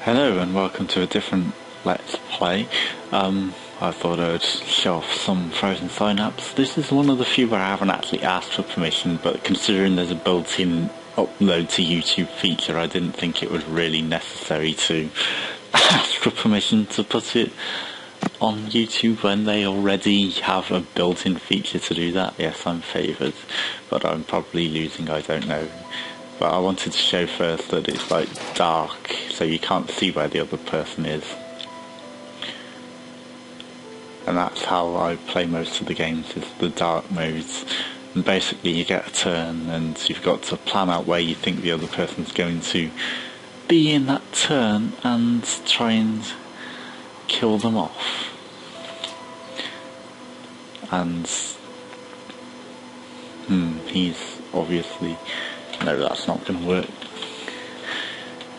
Hello and welcome to a different Let's Play. I thought I'd show off some Frozen Synapse. This is one of the few where I haven't actually asked for permission, but considering there's a built-in upload to YouTube feature, I didn't think it was really necessary to ask for permission to put it on YouTube when they already have a built-in feature to do that. Yes, I'm favoured, but I'm probably losing, I don't know. But I wanted to show first that it's like dark, so you can't see where the other person is. And that's how I play most of the games, is the dark modes. And basically you get a turn and you've got to plan out where you think the other person's going to be in that turn and try and kill them off. And he's obviously... No, that's not going to work.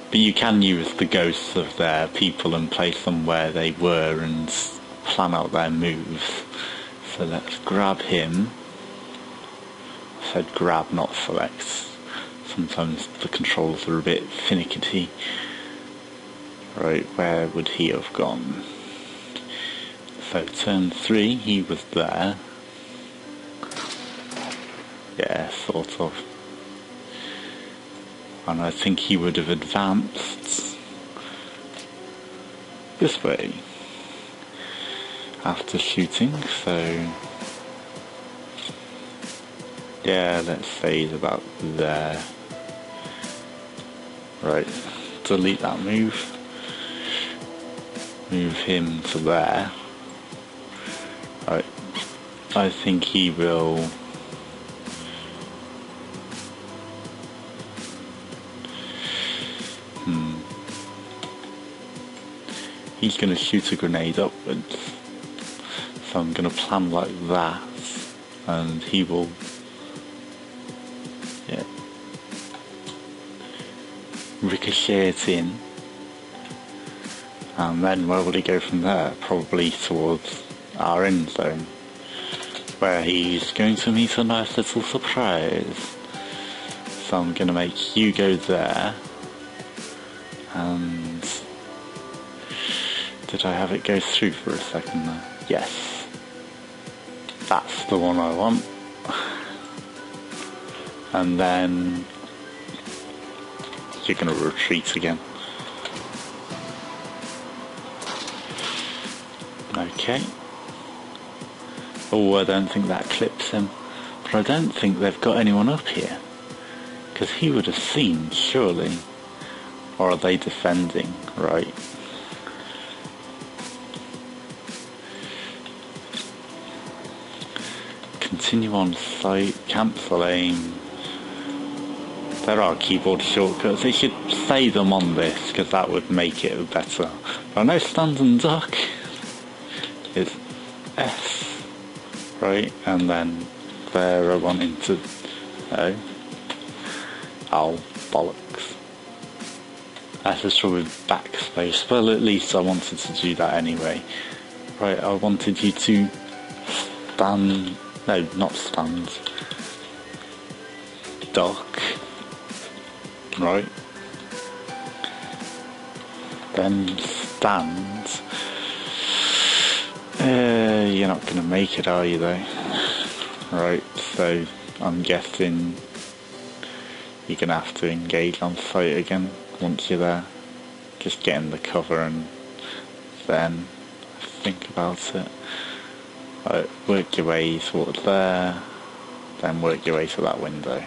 But you can use the ghosts of their people and place them where they were and plan out their moves. So let's grab him. I said grab, not select. Sometimes the controls are a bit finicky. Right, where would he have gone? So turn 3, he was there. Yeah, sort of. And I think he would have advanced this way after shooting, so yeah, let's say he's about there. Right, delete that move, move him to there. Right, I think he will... He's going to shoot a grenade upwards, so I'm going to plan like that, and he will, ricochet it in, and then where will he go from there? Probably towards our end zone, where he's going to meet a nice little surprise. So I'm going to make you go there, and... Did I have it go through for a second there? Yes. That's the one I want. And then you're going to retreat again. Okay. Oh, I don't think that clips him. But I don't think they've got anyone up here. Because he would have seen, surely. Or are they defending? Right. Continue on site, cancel aim. There are keyboard shortcuts. They should say them on this, because that would make it better. But I know stand and duck is S, right? And then there I wanted to... Oh, bollocks. S is probably backspace. Well, at least I wanted to do that anyway. Right, I wanted you to stand... No, not stand. Duck. Right. Then stand. You're not going to make it, are you, though? Right, so I'm guessing you're going to have to engage on site again once you're there. Just get in the cover and then think about it. Right, work your way towards there, then work your way to that window.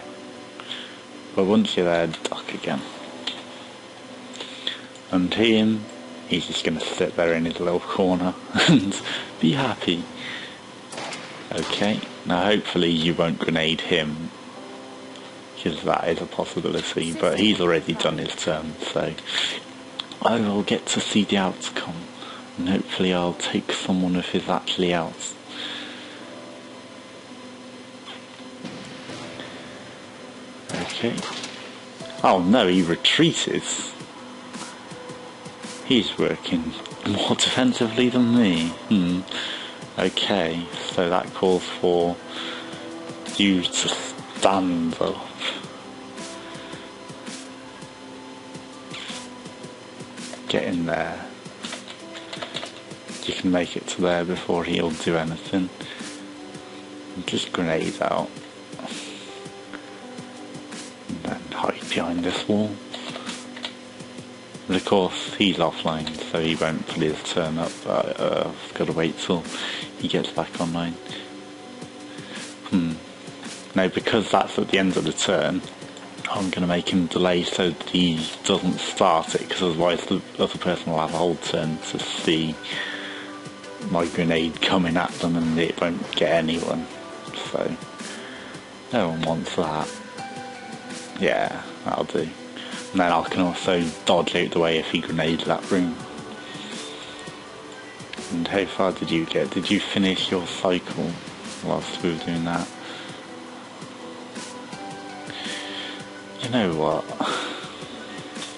But once you're there, duck again. And him, he's just going to sit there in his little corner and be happy. Okay, now hopefully you won't grenade him, because that is a possibility, but he's already done his turn, so I will get to see the outcome, and hopefully I'll take someone of his actually out. Okay. Oh no, he retreated. He's working more defensively than me. Okay, so that calls for you to stand up. get in there. You can make it to there before he'll do anything. Just grenades out. And then hide behind this wall. But of course, he's offline, so he won't put his turn up. I've got to wait till he gets back online. Now, because that's at the end of the turn, I'm going to make him delay so that he doesn't start it, because otherwise the other person will have a whole turn to see my grenade coming at them and it won't get anyone. So, no one wants that. Yeah, that'll do. And then I can also dodge out the way if he grenades that room. And how far did you get? Did you finish your cycle whilst we were doing that? You know what?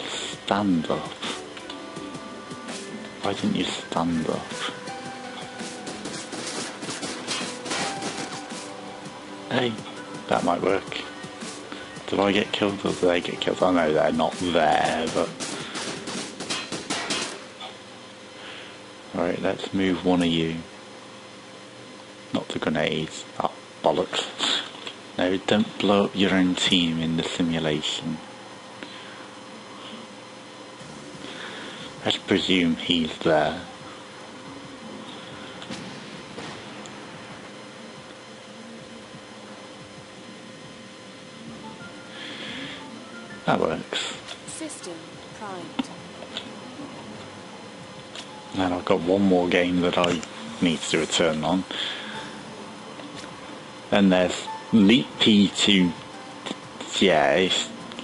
Stand up. Why didn't you stand up? Hey, that might work. Did I get killed or did they get killed? I know they're not there, but... Alright, let's move one of you. Not the grenades. Oh, bollocks. No, don't blow up your own team in the simulation. Let's presume he's there. That works. System primed. And I've got one more game that I need to do a turn on. And there's Leap P2. Yeah,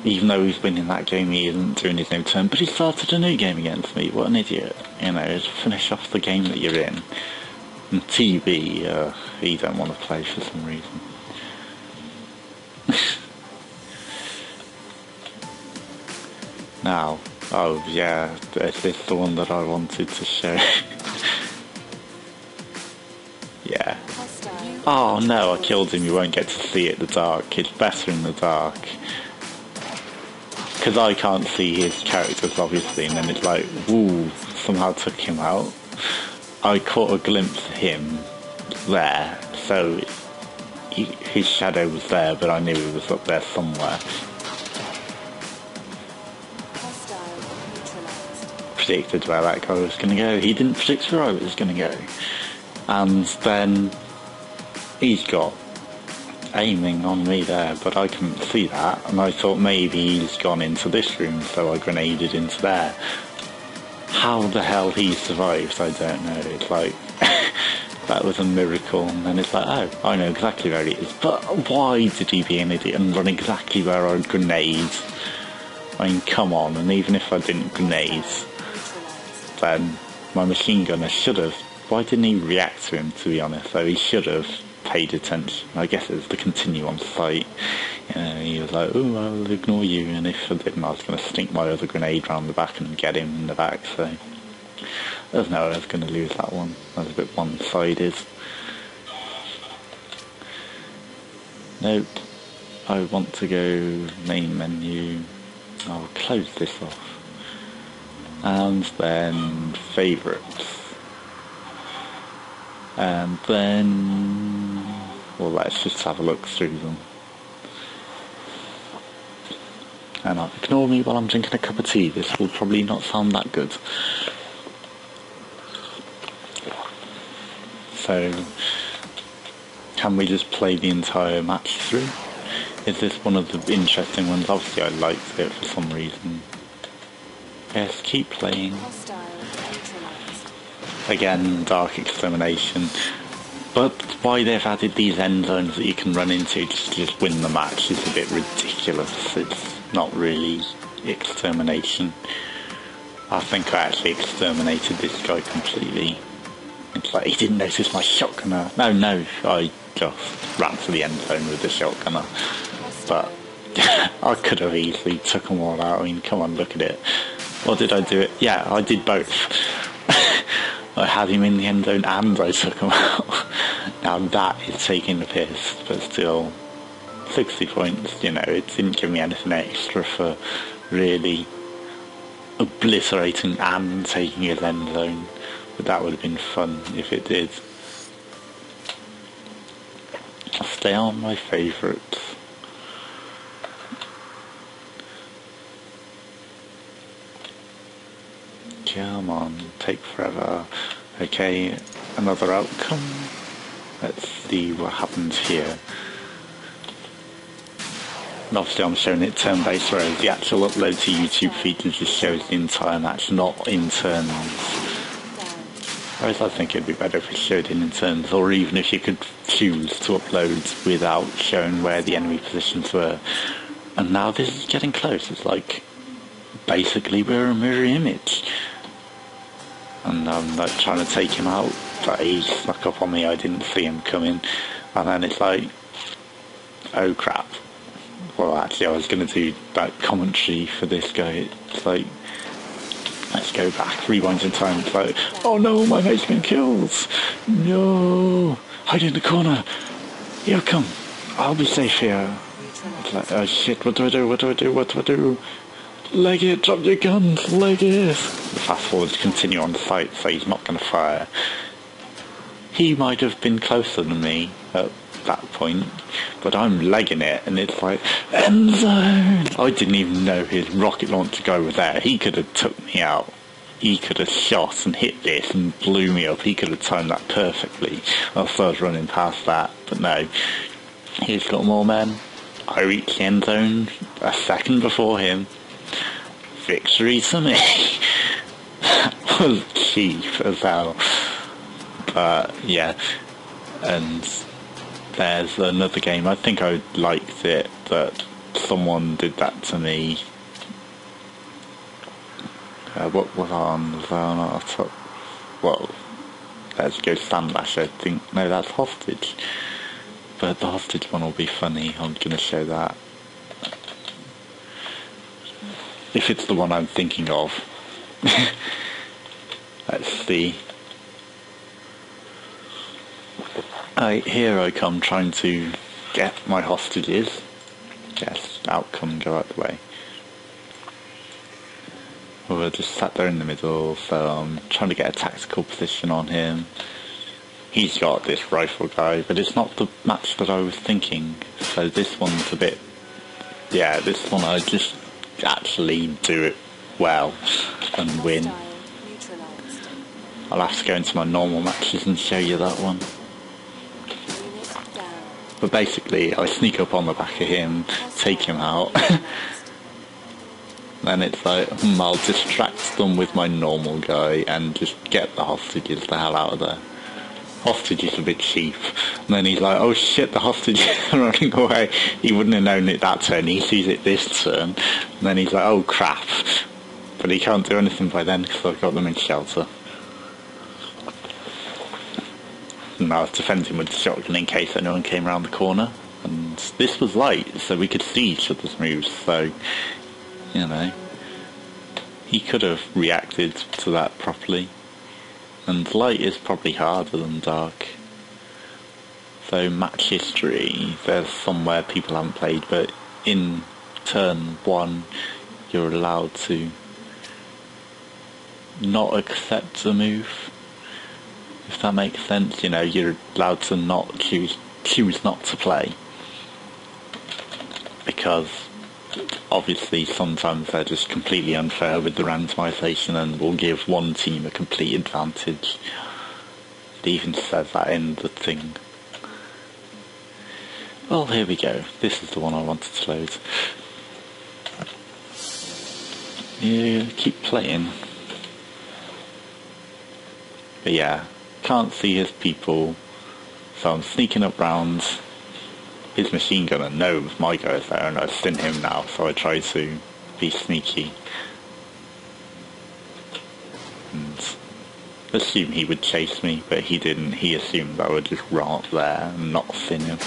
even though he's winning that game, he isn't doing his new turn. But he started a new game against me. What an idiot. You know, just finish off the game that you're in. And TV, he don't want to play for some reason. Now, oh yeah, is this the one that I wanted to show? Yeah. Oh no, I killed him, you won't get to see it in the dark. It's better in the dark. Because I can't see his characters obviously, and then it's like, woo, somehow took him out. I caught a glimpse of him there, so his shadow was there, but I knew he was up there somewhere. Predicted where that guy was going to go. He didn't predict where I was going to go. And then he's got aiming on me there, but I couldn't see that, and I thought maybe he's gone into this room, so I grenaded into there. How the hell he survived, I don't know. It's like, that was a miracle, and then it's like, oh, I know exactly where he is. But why did he be an idiot and run exactly where I grenade? I mean, come on, and even if I didn't grenade, then my machine gunner should have. Why didn't he react to him, to be honest? So he should have paid attention. I guess it was the continue on sight. You know, he was like, oh, I'll ignore you, and if I didn't, I was going to stink my other grenade round the back and get him in the back, so there's no way I was going to lose that one. That was a bit one-sided. Nope. I want to go main menu. I'll close this off. And then favourites. And then, well, let's just have a look through them. And ignore me while I'm drinking a cup of tea. This will probably not sound that good. So, can we just play the entire match through? Is this one of the interesting ones? Obviously I liked it for some reason. Yes, keep playing. Again, Dark Extermination. But why they've added these end zones that you can run into to just win the match is a bit ridiculous. It's not really extermination. I think I actually exterminated this guy completely. It's like, he didn't notice my shotgunner. No, I just ran to the end zone with the shotgunner. But I could have easily took them all out. I mean, come on, look at it. Or did I do it? Yeah, I did both. I had him in the end zone and I took him out. Now that is taking the piss, but still, 60 points, you know, it didn't give me anything extra for really obliterating and taking his end zone. But that would have been fun if it did. They aren't my favourites. Come on, take forever. Okay, another outcome. Let's see what happens here. And obviously I'm showing it turn-based, whereas the actual upload to YouTube features just shows the entire match, not in turns. Whereas I think it'd be better if it showed in turns, or even if you could choose to upload without showing where the enemy positions were. And now this is getting close. It's like, basically we're a mirror image. And I'm like trying to take him out, but he snuck up on me, I didn't see him coming. And then it's like, oh crap. Well, actually I was going to do that commentary for this guy. It's like, let's go back, rewind in time. It's like, oh no, my mate's been killed. No, hide in the corner. He'll come. I'll be safe here. It's like, oh shit, what do I do, what do I do, what do I do? Leg it, drop your guns, leg it. Fast forward to continue on the sight, so he's not going to fire. He might have been closer than me at that point, but I'm legging it, and it's like, end zone! I didn't even know his rocket launcher guy was there. He could have took me out. He could have shot and hit this and blew me up. He could have timed that perfectly. I was running past that, but no. He's got more men. I reached the end zone a second before him. Victory to me. That was cheap as hell. But yeah, and there's another game. I think I liked it that someone did that to me. What was on? Was on our top? Well, let's go Sandlash. I think no, that's Hostage. But the Hostage one will be funny. I'm gonna show that. If it's the one I'm thinking of. Let's see. Here I come trying to get my hostages. Yes, outcome, go out the way. Well, I just sat there in the middle, so I'm trying to get a tactical position on him. He's got this rifle guy, but it's not the match that I was thinking. So this one's a bit... Yeah, this one I just actually do it well and win. I'll have to go into my normal matches and show you that one. But basically I sneak up on the back of him, take him out. Then it's like, I'll distract them with my normal guy and just get the hostages the hell out of there. Hostage is a bit cheap. And then he's like, oh shit, the hostage is running away. He wouldn't have known it that turn, he sees it this turn. And then he's like, oh crap. But he can't do anything by then because I've got them in shelter. And I was defending with the shotgun in case anyone came around the corner. And this was light, so we could see each other's moves, so, you know, he could have reacted to that properly. And light is probably harder than dark. So match history, there's somewhere people haven't played, but in turn 1 you're allowed to not accept the move. If that makes sense, you know, you're allowed to not choose not to play. Because obviously sometimes they're just completely unfair with the randomisation and will give one team a complete advantage. It even says that in the thing. Well, here we go. This is the one I wanted to load. Yeah, keep playing. But yeah, can't see his people, so I'm sneaking up round. His machine gunner knows my guy's there, and I've seen him now, so I try to be sneaky and assume he would chase me, but he didn't. He assumed I would just run up there and not see him.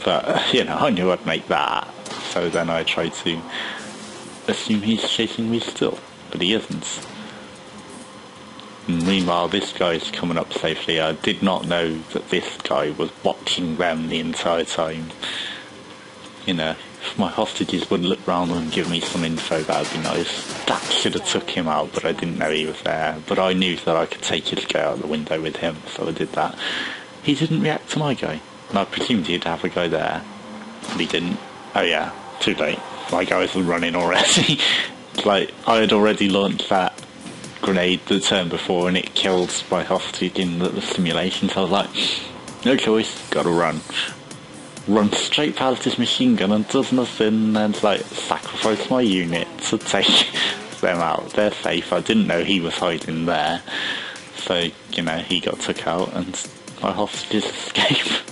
But, you know, I knew I'd make that, so then I try to assume he's chasing me still, but he isn't. Meanwhile, this guy's coming up safely. I did not know that this guy was watching them the entire time. You know, If my hostages would look round and give me some info, that would be nice. That should have took him out, but I didn't know he was there. But I knew that I could take his guy out the window with him, so I did that. He didn't react to my guy. And I presumed he'd have a guy there, but he didn't. Oh yeah, too late. My guys were running already. Like, I had already launched that grenade the turn before and it killed my hostage in the simulation, so I was like, no choice, gotta run. Run straight past this machine gun and does nothing, and like, sacrifice my unit to take them out. They're safe. I didn't know he was hiding there, so, you know, he got took out and my hostages escape.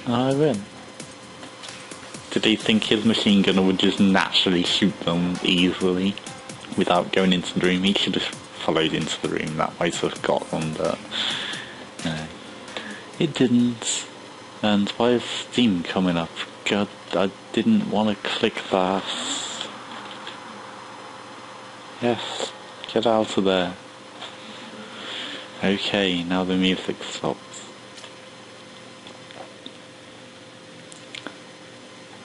And I win. Did he think his machine gunner would just naturally shoot them easily without going into the room? He should have followed into the room, that might have got them, but no, it didn't. And why is Steam coming up? God, I didn't want to click that. Yes, get out of there. Okay, now the music stops.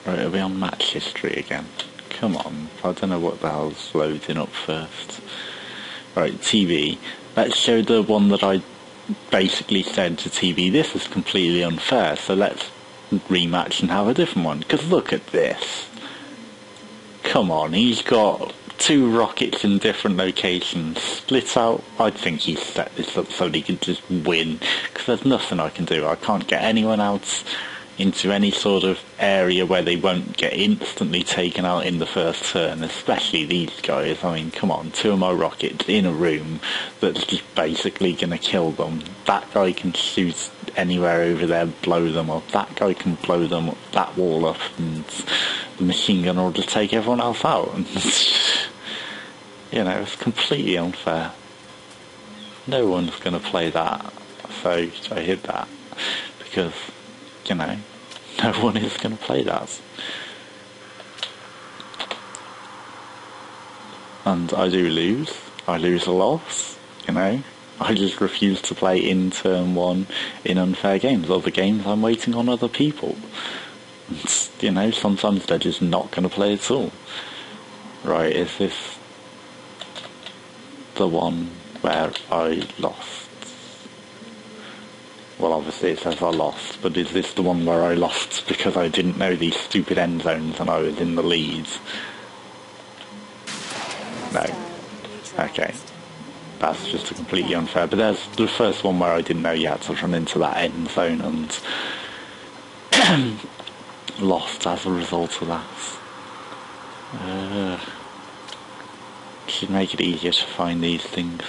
Right, are we on match history again? Come on, I don't know what the hell's loading up first. Right, TV. Let's show the one that I basically said to TV, this is completely unfair, so let's rematch and have a different one. Because look at this. Come on, he's got 2 rockets in different locations, split out. I think he's set this up so that he can just win, because there's nothing I can do. I can't get anyone out into any sort of area where they won't get instantly taken out in the first turn, especially these guys. I mean, come on, 2 of my rockets in a room that's just basically going to kill them. That guy can shoot anywhere over there, blow them up. That guy can blow them up, that wall up, and the machine gunner will just take everyone else out. And you know, it's completely unfair. No one's going to play that, so I hid that, because, you know, no one is going to play that. And I do lose. I lose a lot, you know. I just refuse to play in turn 1 in unfair games. Other games, I'm waiting on other people. And, you know, sometimes they're just not going to play at all. Right, is this the one where I lost? Well, obviously it says I lost, but is this the one where I lost because I didn't know these stupid end zones and I was in the lead? No. Okay. That's just a completely unfair. But there's the first one where I didn't know you had to run into that end zone and lost as a result of that. Should make it easier to find these things.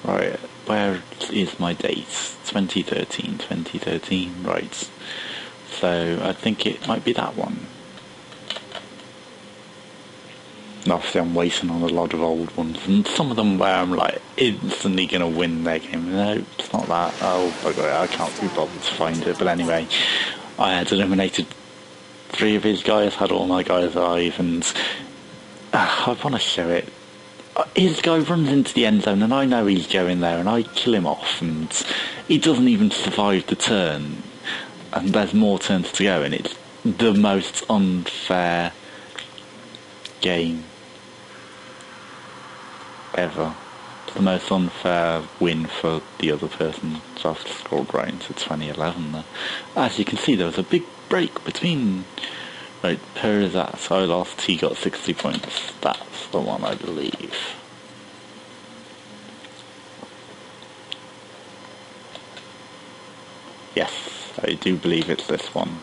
Right, where is my date? 2013, right. So I think it might be that one. And obviously I'm waiting on a lot of old ones, and some of them where I'm like instantly going to win their game. No, it's not that. Oh, bugger it, I can't be bothered to find it. But anyway, I had eliminated 3 of his guys, had all my guys alive, and I want to show it. His guy runs into the end zone and I know he's going there and I kill him off and he doesn't even survive the turn and there's more turns to go, and it's the most unfair game ever. It's the most unfair win for the other person. So I've scrolled right into 2011 there. As you can see, there was a big break between. Right, Perizat, I lost, he got 60 points. That's the one, I believe. Yes, I do believe it's this one.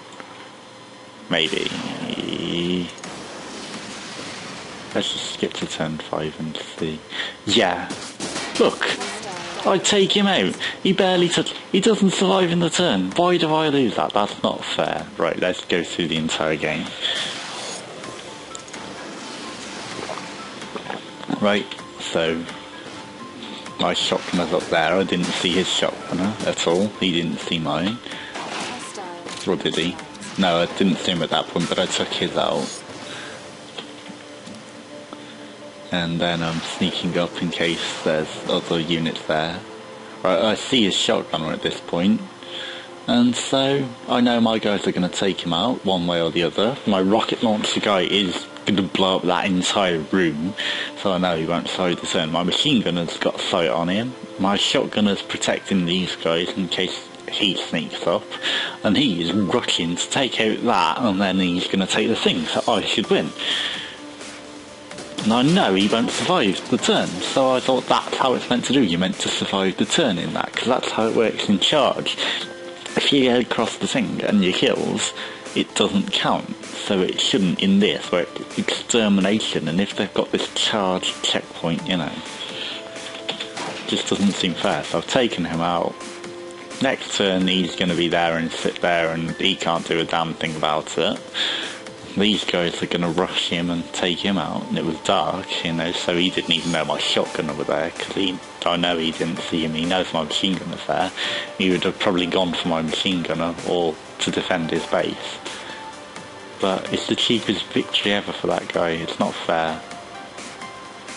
Maybe. Let's just skip to turn 5 and see. Yeah, look! I take him out. He doesn't survive in the turn. Why do I lose that? That's not fair. Right, let's go through the entire game. Right, so my shotgunner's up there. I didn't see his shotgunner at all. He didn't see mine. Or did he? No, I didn't see him at that point, but I took his out. And then I'm sneaking up in case there's other units there. Right, I see his shotgunner at this point. And so I know my guys are going to take him out one way or the other. My rocket launcher guy is going to blow up that entire room, so I know he won't survive the turn. My machine gunner's got sight on him. My shotgunner's protecting these guys in case he sneaks up, and he is rushing to take out that, and then he's going to take the thing, so I should win. And I know he won't survive the turn, so I thought that's how it's meant to do. You're meant to survive the turn in that, because that's how it works in charge. If you get across the thing and you kills, it doesn't count, so it shouldn't in this, where it's extermination, and if they've got this charge checkpoint, you know, it just doesn't seem fair. So I've taken him out. Next turn he's going to be there and sit there, and he can't do a damn thing about it. These guys are going to rush him and take him out, and it was dark, you know, so he didn't even know my shotgunner were there, because I know he didn't see him. He knows my machine gunner's there. He would have probably gone for my machine gunner or to defend his base. But it's the cheapest victory ever for that guy. It's not fair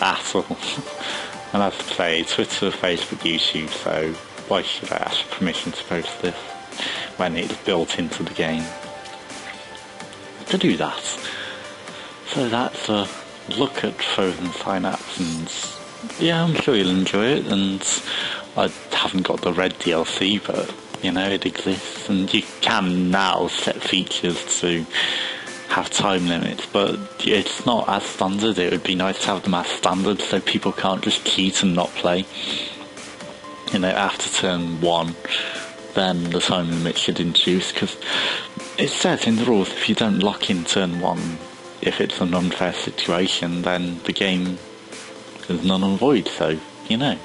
at all. And as I say, Twitter, Facebook, YouTube, so why should I ask for permission to post this when it's built into the game to do that? So that's a look at Frozen Synapse, and yeah, I'm sure you'll enjoy it. And I haven't got the red DLC, but you know, it exists, and you can now set features to have time limits, but it's not as standard. It would be nice to have them as standard so people can't just cheat and not play. You know, after turn 1, then the time limit should introduce, because it says in the rules if you don't lock in turn 1, if it's an unfair situation, then the game is null and void, so, you know.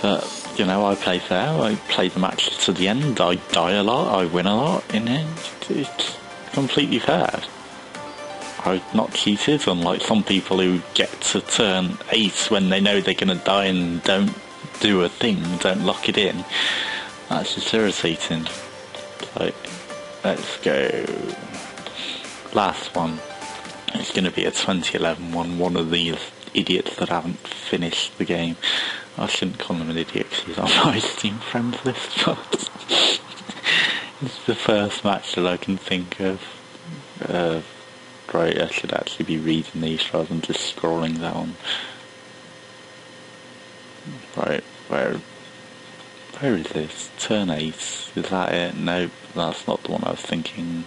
But, you know, I play fair, I play the match to the end, I die a lot, I win a lot, you know, it's completely fair. I've not cheated, unlike some people who get to turn 8 when they know they're going to die and don't do a thing, don't lock it in. That's just irritating. So, let's go. Last one. It's going to be a 2011 one of these idiots that haven't finished the game. I shouldn't call him an idiot because he's on my Steam friends list, but it's the first match that I can think of. Right, I should actually be reading these rather than just scrolling down. Right, where is this? Turn 8, is that it? Nope, that's not the one I was thinking.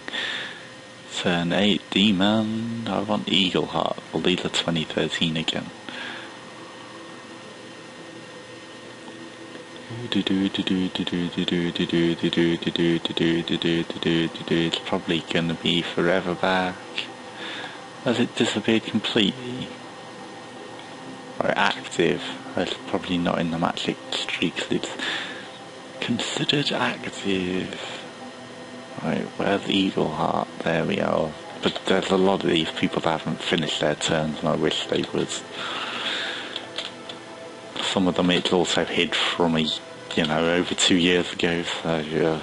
Turn 8, D-Man, I want Eagle Heart. Well, these are 2013 again. It's probably gonna be forever back. Has it disappeared completely? Or active? It's probably not in the match streaks. It's considered active. Right, where's Eagle Heart? There we are. But there's a lot of these people that haven't finished their turns, and I wish they would. Some of them it's also hid from me, you know, over 2 years ago, so yeah.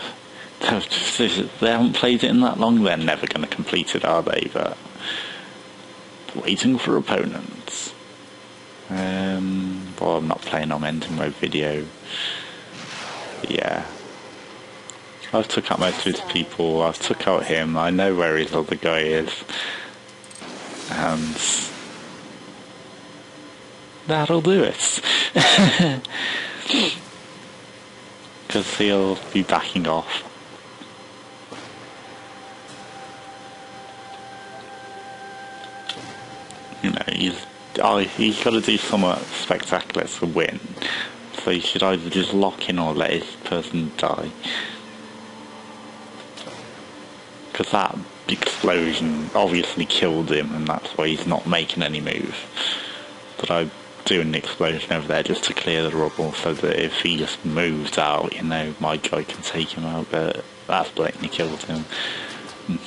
They haven't played it in that long, they're never going to complete it, are they? But waiting for opponents. Well, I'm not playing on ending mode video. Yeah. I've took out most of his people, I've took out him, I know where his other guy is. And that'll do it. Because he'll be backing off. You know, he's got to do somewhat spectacular to win. So he should either just lock in or let his person die. Because that explosion obviously killed him, and that's why he's not making any move. But I'm doing an explosion over there just to clear the rubble, so that if he just moves out, you know, my guy can take him out, but that's blatantly killed him. And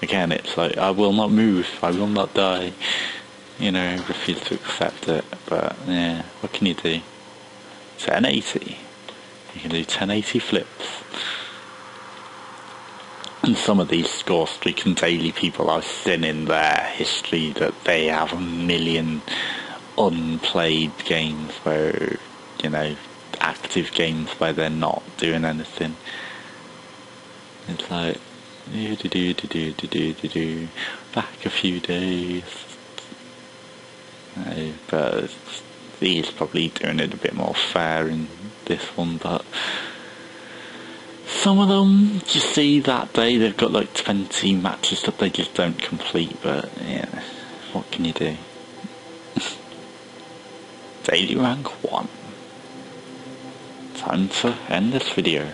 again, it's like, I will not move, I will not die. You know, refuse to accept it, but yeah, what can you do? 1080. You can do 1080 flips. And some of these score streak and daily people, I've seen in their history that they have 1 million unplayed games where, you know, active games where they're not doing anything. It's like do back a few days. But he's probably doing it a bit more fair in this one, but some of them, you see that day they've got like 20 matches that they just don't complete, but yeah, what can you do? Daily rank 1. Time to end this video.